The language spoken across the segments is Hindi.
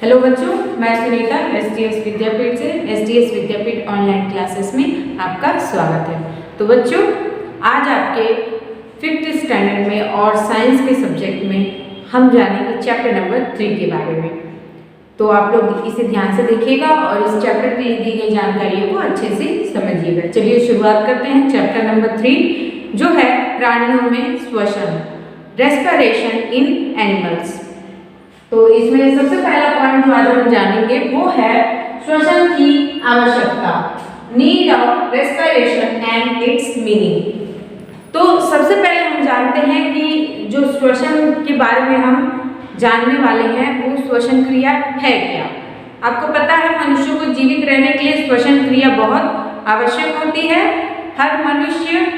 हेलो बच्चों, मैं सुनीता एसटीएस विद्यापीठ से एसटीएस विद्यापीठ ऑनलाइन क्लासेस में आपका स्वागत है। तो बच्चों, आज आपके 5th स्टैंडर्ड में और साइंस के सब्जेक्ट में हम जानेंगे चैप्टर नंबर 3 के बारे में। तो आप लोग इसे ध्यान से देखिएगा और इस चैप्टर की दी गई जानकारियों को अच्छे से समझिएगा। चलिए शुरुआत करते हैं। चैप्टर नंबर 3 जो है प्राणियों में श्वसन, रेस्पिरेशन इन एनिमल्स। तो इसमें सबसे पहला पॉइंट जो आज हम जानेंगे वो है श्वसन की आवश्यकता, need of respiration and it's meaning. तो सबसे पहले हम जानते हैं कि जो श्वसन के बारे में हम जानने वाले हैं वो श्वसन क्रिया है क्या। आपको पता है मनुष्य को जीवित रहने के लिए श्वसन क्रिया बहुत आवश्यक होती है। हर मनुष्य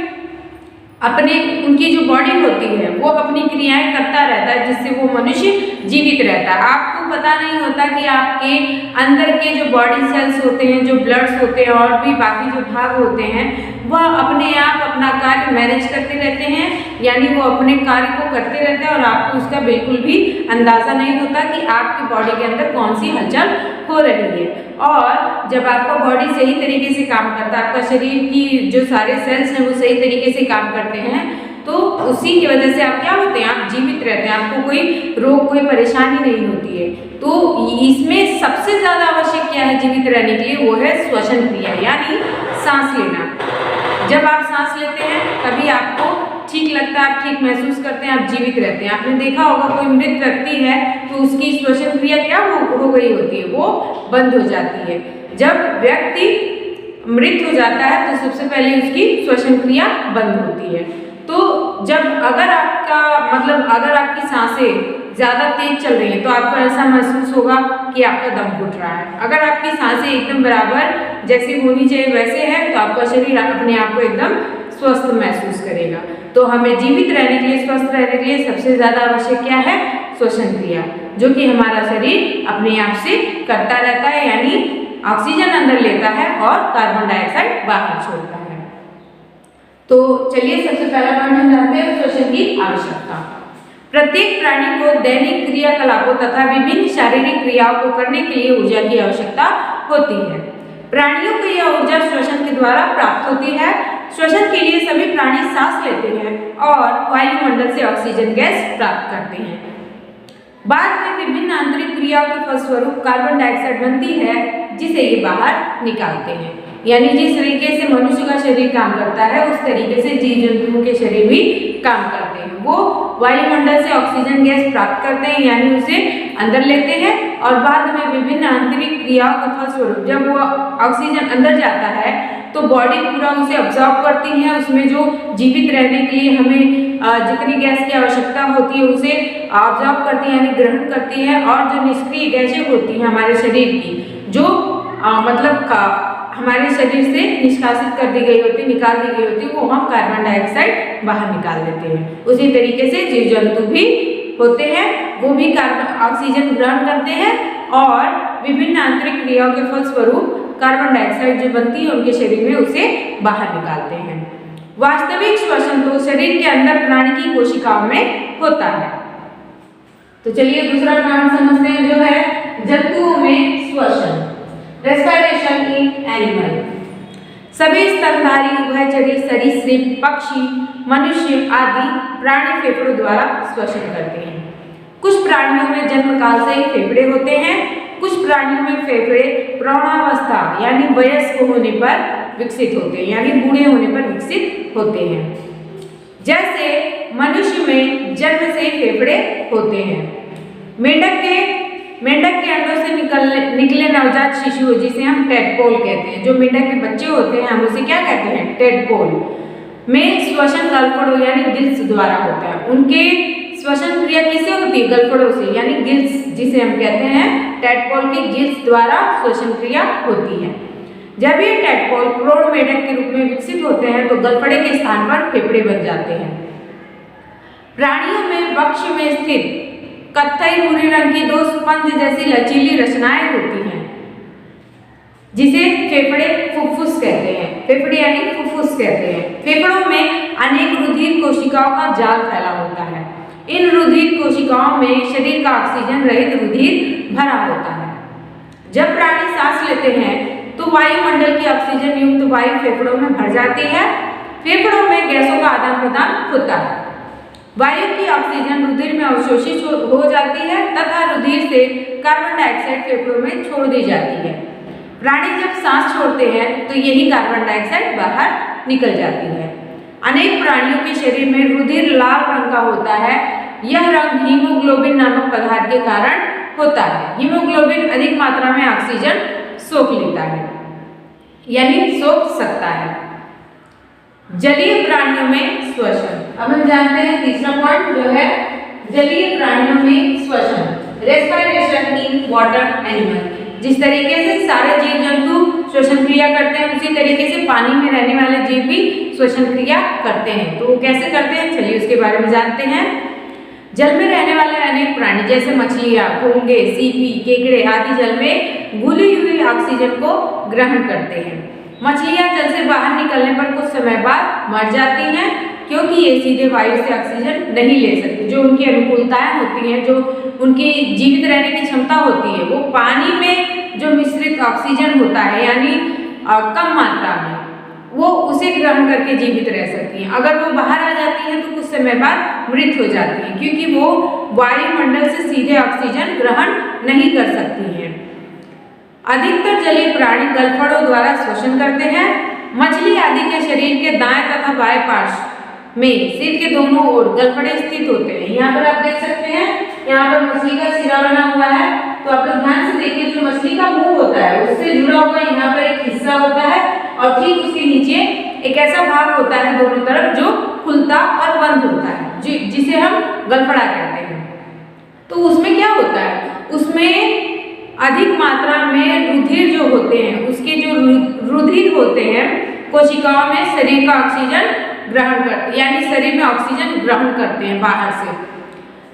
उनकी जो बॉडी होती है वो अपनी क्रियाएं करता रहता है जिससे वो मनुष्य जीवित रहता है। आपको पता नहीं होता कि आपके अंदर के जो बॉडी सेल्स होते हैं, जो ब्लड्स होते हैं और भी बाकी जो भाग होते हैं वह अपने आप अपना कार्य मैनेज करते रहते हैं, यानी वो अपने कार्य को करते रहते हैं और आपको उसका बिल्कुल भी अंदाज़ा नहीं होता कि आपकी बॉडी के अंदर कौन सी हलचल हो रही है। और जब आपका बॉडी सही तरीके से काम करता है, आपका शरीर की जो सारे सेल्स हैं वो सही तरीके से काम करते हैं, तो उसी की वजह से आप क्या होते हैं, आप जीवित रहते हैं, आपको कोई रोग कोई परेशानी नहीं होती है। तो इसमें सबसे ज़्यादा आवश्यक क्या है जीवित रहने के लिए, वो है श्वसन क्रिया यानी सांस लेना। जब आप सांस लेते हैं तभी आपको ठीक लगता है, आप ठीक महसूस करते हैं, आप जीवित रहते हैं। आपने देखा होगा कोई मृत व्यक्ति है तो उसकी श्वसन क्रिया क्या हो गई होती है, वो बंद हो जाती है। जब व्यक्ति मृत हो जाता है तो सबसे पहले उसकी श्वसन क्रिया बंद होती है। तो जब अगर आपकी सांसें ज़्यादा तेज चल रही हैं तो आपको ऐसा महसूस होगा कि आपका दम घुट रहा है। अगर आपकी सांसें एकदम बराबर जैसी होनी चाहिए वैसे है तो आपका शरीर अपने आप को एकदम स्वस्थ महसूस करेगा। तो हमें जीवित रहने के लिए, स्वस्थ रहने के लिए सबसे ज़्यादा आवश्यक क्या है, श्वसन क्रिया, जो कि हमारा शरीर अपने आप से करता रहता है, यानी ऑक्सीजन अंदर लेता है और कार्बन डाइऑक्साइड बाहर छोड़ता है। तो चलिए सबसे पहला पॉइंट हम जानते हैं श्वसन की आवश्यकता। प्रत्येक प्राणी को दैनिक क्रियाकलापों तथा विभिन्न शारीरिक क्रियाओं को करने के लिए ऊर्जा की आवश्यकता होती है। प्राणियों को यह ऊर्जा श्वसन के द्वारा प्राप्त होती है। श्वसन के लिए सभी प्राणी सांस लेते हैं और वायुमंडल से ऑक्सीजन गैस प्राप्त करते हैं। बाद में विभिन्न आंतरिक क्रियाओं के फलस्वरूप कार्बन डाइऑक्साइड बनती है जिसे ये बाहर निकालते हैं। यानी जिस तरीके से मनुष्य का शरीर काम करता है उस तरीके से जीव जंतुओं के शरीर भी काम करते हैं। वो वायुमंडल से ऑक्सीजन गैस प्राप्त करते हैं, यानी उसे अंदर लेते हैं और बाद में विभिन्न आंतरिक क्रियाओं के फलस्वरूप जब वो ऑक्सीजन अंदर जाता है तो बॉडी पूरा उसे ऑब्जॉर्व करती है। उसमें जो जीवित रहने के लिए हमें जितनी गैस की आवश्यकता होती है उसे ऑब्जॉर्व करती है, यानी ग्रहण करती है। और जो निष्क्रिय गैसें होती हैं हमारे शरीर की, जो हमारे शरीर से निष्कासित कर दी गई होती, निकाल दी गई होती, वो हम कार्बन डाइऑक्साइड बाहर निकाल देते हैं। उसी तरीके से जीव जंतु भी होते हैं, वो भी ऑक्सीजन ग्रहण करते हैं और विभिन्न आंतरिक क्रियाओं के फलस्वरूप कार्बन डाइऑक्साइड जो बनती है उनके शरीर में उसे बाहर निकालते हैं। वास्तविक श्वसन तो शरीर के अंदर प्राणी की कोशिकाओं में होता है। तो चलिए दूसरा पॉइंट समझते हैं जो है जंतुओं में श्वसन, रेस्पिरेशन इन एनिमल। सभी स्तनधारी, उभयचरी, सरीसृप, पक्षी, मनुष्य आदि प्राणी फेफड़ों द्वारा श्वसन करते हैं। कुछ प्राणियों में जन्म काल से ही फेफड़े होते हैं, कुछ प्राणियों में फेफड़े प्रौढ़ावस्था यानी वयस्क होने पर विकसित होते हैं, यानी बूढ़े होने पर विकसित होते हैं। जैसे मनुष्य में जन्म से ही फेफड़े होते हैं। मेंढक के अंडों से निकले नवजात शिशु जिसे हम टेडपोल कहते हैं, जो मेंढक के बच्चे होते हैं हम उसे क्या कहते हैं, टेडपोल, में श्वसन गलफड़ों यानी गिल्स द्वारा होता है। उनके श्वसन क्रिया किससे होती है, गलफड़ों से, यानी गिल्स जिसे हम कहते हैं, टेडपोल के गिल्स द्वारा श्वसन क्रिया होती है। जब ये टेडपोल प्रौढ़ मेंढक के रूप में विकसित होते हैं तो गलफड़े के स्थान पर फेफड़े बन जाते हैं। प्राणियों में वक्ष में स्थित कत्थई भूरे रंग की 2 स्पंज जैसी लचीली रचनाएं होती हैं जिसे फेफड़े फुफ्फुस कहते हैं। फेफड़े यानी फुफ्फुस कहते हैं। फेफड़ों में अनेक रुधिर कोशिकाओं का जाल फैला होता है। इन रुधिर कोशिकाओं में शरीर का ऑक्सीजन रहित रुधिर भरा होता है। जब प्राणी सांस लेते हैं तो वायुमंडल की ऑक्सीजन युक्त वायु फेफड़ों में भर जाती है। फेफड़ों में गैसों का आदान प्रदान होता है। वायु की ऑक्सीजन रुधिर में अवशोषित हो जाती है तथा रुधिर से कार्बन डाइऑक्साइड फेफड़ों में छोड़ दी जाती है। प्राणी जब सांस छोड़ते हैं तो यही कार्बन डाइऑक्साइड बाहर निकल जाती है। अनेक प्राणियों के शरीर में रुधिर लाल रंग का होता है। यह रंग हीमोग्लोबिन नामक पदार्थ के कारण होता है। हीमोग्लोबिन अधिक मात्रा में ऑक्सीजन सोख लेता है, यानी सोख सकता है। जलीय प्राणियों में श्वसन। अब हम जानते हैं तीसरा पॉइंट जो है जलीय प्राणियों में श्वसन, रेस्पिरेशन इन वाटर एनिमल। जिस तरीके से सारे जीव जंतु श्वसन क्रिया करते हैं उसी तरीके से पानी में रहने वाले जीव भी श्वसन क्रिया करते हैं। तो वो कैसे करते हैं, चलिए उसके बारे में जानते हैं। जल में रहने वाले अनेक प्राणी जैसे मछलियां, घोंघे, सीपी, केकड़े आदि जल में घुली हुई ऑक्सीजन को ग्रहण करते हैं। मछलियां जल से बाहर निकलने पर कुछ समय बाद मर जाती हैं क्योंकि ये सीधे वायु से ऑक्सीजन नहीं ले सकती। जो उनकी अनुकूलताएं होती हैं, जो उनकी जीवित रहने की क्षमता होती है, वो पानी में जो मिश्रित ऑक्सीजन होता है यानी कम मात्रा में, वो उसे ग्रहण करके जीवित रह सकती हैं। अगर वो बाहर आ जाती हैं तो कुछ समय बाद मृत हो जाती हैं क्योंकि वो वायुमंडल से सीधे ऑक्सीजन ग्रहण नहीं कर सकती हैं। अधिकतर जलीय प्राणी गलफड़ों द्वारा श्वसन करते हैं। मछली आदि के शरीर के दाएं तथा बाएं पार्श्व में सिर के दोनों ओर गलफड़े स्थित होते हैं। यहाँ पर आप देख सकते हैं, यहाँ पर मछली का सिरा बना हुआ है। तो आप लोग ध्यान से देखिए, जो मछली का मुंह होता है उससे जुड़ा हुआ यहाँ पर एक हिस्सा होता है और ठीक उसके नीचे एक ऐसा भाग होता है दोनों तरफ जो खुलता और बंद होता है, जिसे हम गलफड़ा कहते हैं। तो उसमें क्या होता है, उसमें अधिक मात्रा में रुधिर जो होते हैं, उसके जो रुधिर होते हैं कोशिकाओं में शरीर का ऑक्सीजन ग्रहण करते, यानी शरीर में ऑक्सीजन ग्रहण करते हैं बाहर से।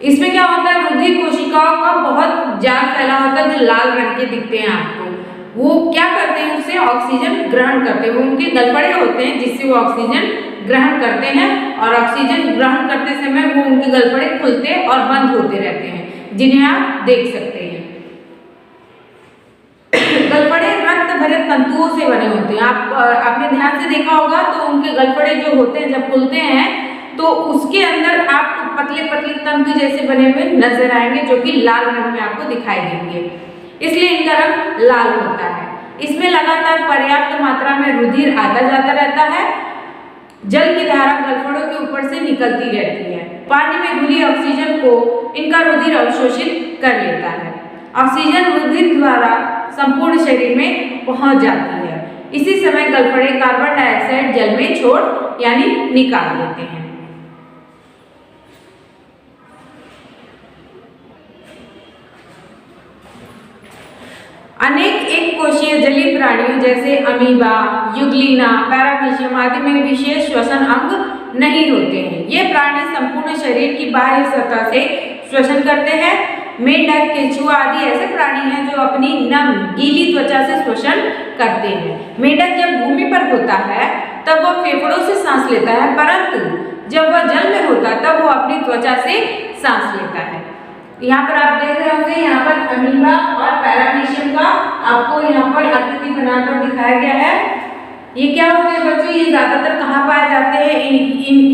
इसमें क्या होता है, रुधिर कोशिकाओं का बहुत जाल फैला होता है जो लाल रंग के दिखते हैं आपको। वो क्या करते हैं, उससे ऑक्सीजन ग्रहण करते हैं। वो उनके गलफड़े होते हैं जिससे वो ऑक्सीजन ग्रहण करते हैं और ऑक्सीजन ग्रहण करते समय वो उनके गलफड़े खुलते और बंद होते रहते हैं, जिन्हें आप देख सकते हैं। गलफड़े रक्त भरे तंतुओं से बने होते हैं। आपने ध्यान से देखा होगा तो उनके गलफड़े जो होते हैं जब खुलते हैं तो उसके अंदर आपको पतले पतले तंतु जैसे बने हुए नजर आएंगे जो कि लाल रंग में आपको दिखाई देंगे, इसलिए इनका रंग लाल होता है। इसमें लगातार पर्याप्त मात्रा में रुधिर आता जाता रहता है। जल की धारा गलफड़ों के ऊपर से निकलती रहती है। पानी में घुली ऑक्सीजन को इनका रुधिर अवशोषित कर लेता है। ऑक्सीजन रुधिर द्वारा संपूर्ण शरीर में पहुंच जाती है। इसी समय गलफड़े कार्बन डाइऑक्साइड जल में छोड़ यानी निकाल देते हैं। अनेक एक कोशीय जलीय प्राणियों जैसे अमीबा, युग्लिना, पैरामीशियम आदि में विशेष श्वसन अंग नहीं होते हैं। ये प्राणी संपूर्ण शरीर की बाह्य सतह से श्वसन करते हैं। मेंढक, केंचुआ आदि ऐसे प्राणी हैं जो अपनी नम गीली त्वचा से श्वसन करते हैं। मेंढक जब भूमि पर होता है तब वह फेफड़ों से सांस लेता है, परंतु जब वह जल में होता है तब वो अपनी त्वचा से सांस लेता है। यहाँ पर आप देख रहे होंगे, यहाँ पर अमीबा और पैरामीशियम का आपको यहाँ पर आकृति बनाकर दिखाया गया है। ये क्या होते हैं बच्चों, ये ज्यादातर कहाँ पाए जाते हैं,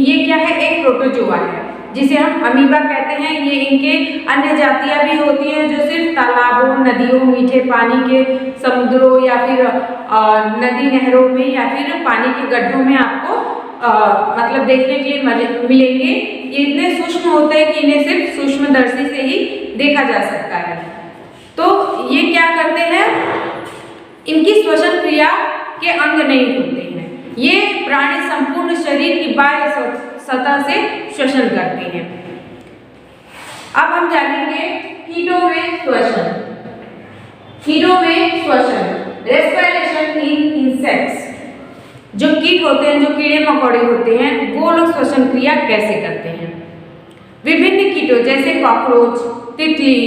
ये क्या है, एक प्रोटोजोआ है जिसे हम अमीबा कहते हैं। ये इनके अन्य जातियां भी होती हैं जो सिर्फ तालाबों, नदियों, मीठे पानी के समुद्रों या फिर नदी नहरों में या फिर पानी के गड्ढों में आपको मतलब देखने के लिए मिलेंगे। ये इतने सूक्ष्म होते हैं कि इन्हें सिर्फ सूक्ष्मदर्शी से ही देखा जा सकता है। तो ये क्या करते हैं, इनकी श्वसन क्रिया के अंग नहीं होते हैं। ये प्राणी संपूर्ण शरीर की बाह्य सतह से श्वसन करते हैं। अब हम जानेंगे कीटों में श्वसन। कीटों में श्वसन, रेस्पिरेशन इन इंसेक्ट्स। जो कीट होते हैं, जो कीड़े मकोड़े होते हैं, वो लोग श्वसन क्रिया कैसे करते हैं। विभिन्न कीटों जैसे कॉकरोच, तितली,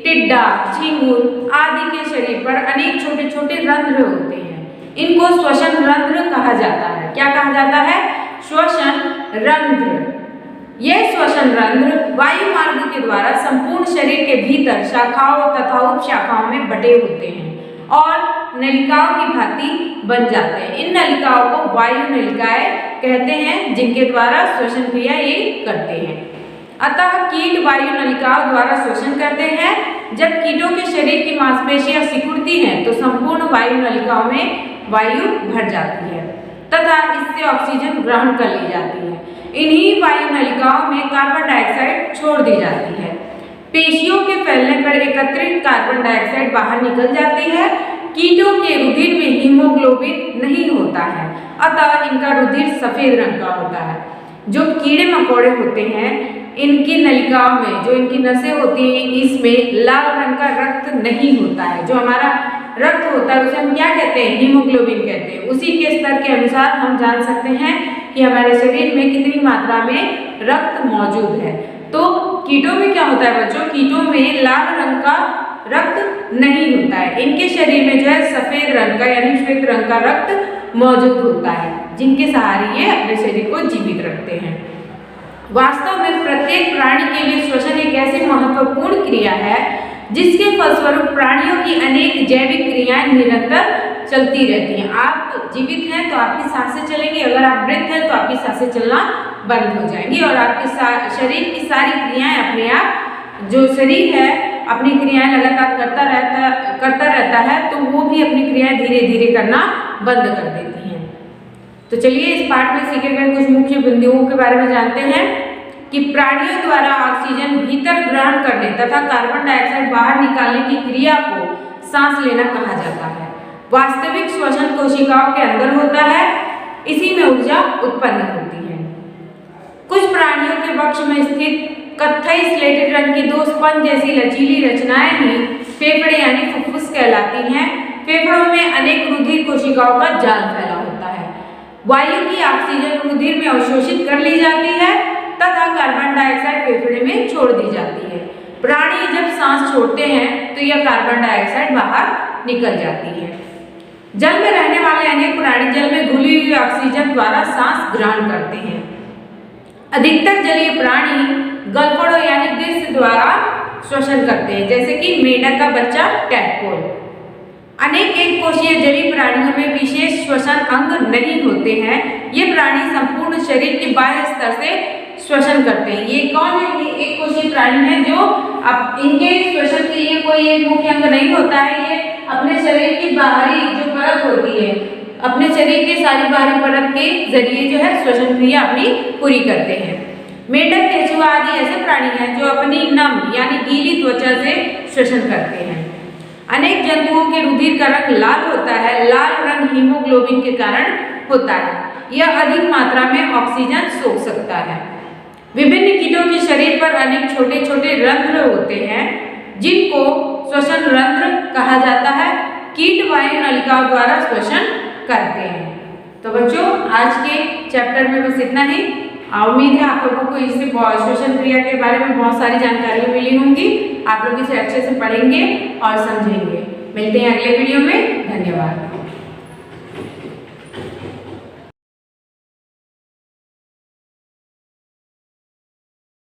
टिड्डा, झींगुर आदि के शरीर पर अनेक छोटे छोटे रंध्र होते हैं। इनको श्वसन रंध्र कहा जाता है। क्या कहा जाता है, श्वसन रंध्र। यह श्वसन रंध्र वायु मार्ग के द्वारा संपूर्ण शरीर के भीतर शाखाओं तथा उपशाखाओं में बटे होते हैं और नलिकाओं की भांति बन जाते हैं। इन नलिकाओं को वायु नलिकाएं कहते हैं, जिनके द्वारा श्वसन क्रिया ये करते हैं। अतः कीट वायु नलिकाओं द्वारा श्वसन करते हैं। जब कीटों के शरीर की मांसपेशियां सिकुड़ती हैं तो संपूर्ण वायु नलिकाओं में वायु भर जाती है तथा इससे ऑक्सीजन ग्रहण कर ली जाती है। इन्हीं वायु नलिकाओं में कार्बन डाइऑक्साइड छोड़ दी जाती है। पेशियों के फैलने पर एकत्रित कार्बन डाइऑक्साइड बाहर निकल जाती है। कीटों के रुधिर में हीमोग्लोबिन नहीं होता है, अतः इनका रुधिर सफेद रंग का होता है। जो कीड़े मकोड़े होते हैं, इनकी नलिकाओं में जो इनकी नसें होती हैं, इसमें लाल रंग का रक्त नहीं होता है। जो हमारा रक्त होता है उसे हम क्या कहते हैं? हीमोग्लोबिन कहते हैं। उसी के स्तर के अनुसार हम जान सकते हैं कि हमारे शरीर में कितनी मात्रा में रक्त मौजूद है। तो कीटों में क्या होता है बच्चों? कीटों में लाल रंग का रक्त नहीं होता है। इनके शरीर में जो है सफेद रंग का यानी श्वेत रंग का रक्त मौजूद होता है, जिनके सहारे ये अपने शरीर को जीवित रखते हैं। वास्तव में प्रत्येक प्राणी के लिए श्वसन एक ऐसी महत्वपूर्ण क्रिया है जिसके फलस्वरूप प्राणियों की अनेक जैविक क्रियाएं निरंतर चलती रहती हैं। आप जीवित हैं तो आपकी सांसें चलेंगी, अगर आप मृत हैं तो आपकी सांसें चलना बंद हो जाएंगी और आपके शरीर की सारी क्रियाएं अपने आप, जो शरीर है अपनी क्रियाएं लगातार करता रहता है, तो वो भी अपनी क्रियाएं धीरे धीरे करना बंद कर देती हैं। तो चलिए इस पाठ में सीखे गए कुछ मुख्य बिंदुओं के बारे में जानते हैं कि प्राणियों द्वारा ऑक्सीजन भीतर ग्रहण करने तथा कार्बन डाइऑक्साइड बाहर निकालने की क्रिया को सांस लेना कहा जाता है। वास्तविक श्वसन कोशिकाओं के अंदर होता है, इसी में ऊर्जा उत्पन्न होती है। कुछ प्राणियों के वक्ष में स्थित कत्थई स्लेटेड रंग की दो स्पंज जैसी लचीली रचनाएं ही फेफड़े यानी फुफ्फुस कहलाती हैं। फेफड़ों में अनेक रुधिर कोशिकाओं का जाल फैला होता है। वायु की ऑक्सीजन रुधिर में अवशोषित कर ली जाती है तथा कार्बन डाइऑक्साइड फेफड़े में छोड़ दी जाती है। प्राणी जब सांस छोड़ते हैं तो यह कार्बन डाइऑक्साइड बाहर निकल जाती है। जल में रहने वाले अनेक प्राणी जल में घुली हुई ऑक्सीजन द्वारा सांस ग्रहण करते हैं। अधिकतर जलीय प्राणी गलफड़ों यानी ग्रिल्स द्वारा श्वसन करते हैं, जैसे कि मेंढक का बच्चा टैडपोल। अनेक एक कोशीय जलीय प्राणियों में विशेष श्वसन अंग नहीं होते हैं। ये प्राणी संपूर्ण शरीर के बाह्य स्तर से श्वसन करते हैं। ये कौन है? ये एक कोशीय प्राणी है जो अब इनके श्वसन के लिए कोई एक मुख्य अंग नहीं होता है। ये अपने शरीर की बाहरी जो परत होती है, अपने शरीर के सारी बाहरी परत के जरिए जो है श्वसन क्रिया अपनी पूरी करते हैं। मेंढक, केंचुआ आदि ऐसे प्राणी हैं जो अपनी नम यानी गीली त्वचा से श्वसन करते हैं। अनेक जंतुओं के रुधिर का रंग लाल होता है। लाल रंग हीमोग्लोबिन के कारण होता है। यह अधिक मात्रा में ऑक्सीजन सोख सकता है। विभिन्न कीटों के शरीर पर अनेक छोटे छोटे रंध्र होते हैं, जिनको श्वसन रंध्र कहा जाता है। कीट वायु नलिकाओं द्वारा श्वसन करते हैं। तो बच्चों आज के चैप्टर में बस इतना ही। उम्मीद है आप लोगों को इससे श्वसन क्रिया के बारे में बहुत सारी जानकारियाँ मिली होंगी। आप लोग इसे अच्छे से पढ़ेंगे और समझेंगे। मिलते हैं अगले वीडियो में। धन्यवाद।